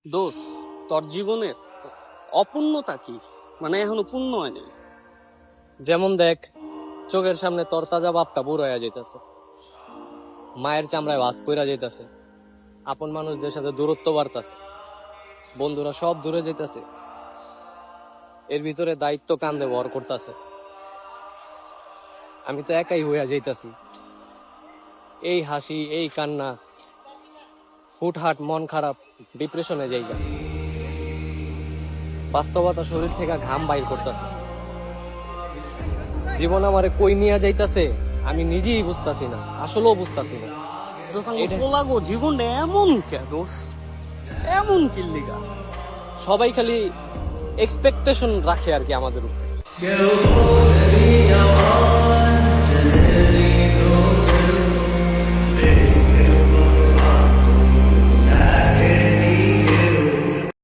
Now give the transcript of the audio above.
দোষ, তোর জীবনের অপূর্ণতা কি? মানে এখনো পূর্ণ হয়নি। যেমন দেখ, চোখের সামনে তরতাজা বাপটা বুড়ো হয়ে যাইতেছে, মায়ের চামড়ায় ভাঁজ পইরা যাইতেছে, আপন মানুষদের সাথে দূরত্ব বাড়তেছে, বন্ধুরা সব দূরে যাইতেছে, এর ভিতরে দায়িত্ব কান্দে ভর করতেছে। আমি তো একাই হইয়া যাইতাছি। এই হাসি, এই কান্না, হুটহাট মন খারাপ, ডিপ্রেশনে যাইগা। বাস্তবতা শরীর থেকে ঘাম বাইর করতেছে। জীবন আমারে কই নিয়ে যাইতাছে আমি নিজেই বুঝতাছি না, আসলেও বুঝতাছি না। দোষ পোলাগো জীবনটা এমন কে দোষ, এমন কি লিগা? সবাই খালি এক্সপেকটেশন রাখে আর কি আমাদের উপরে।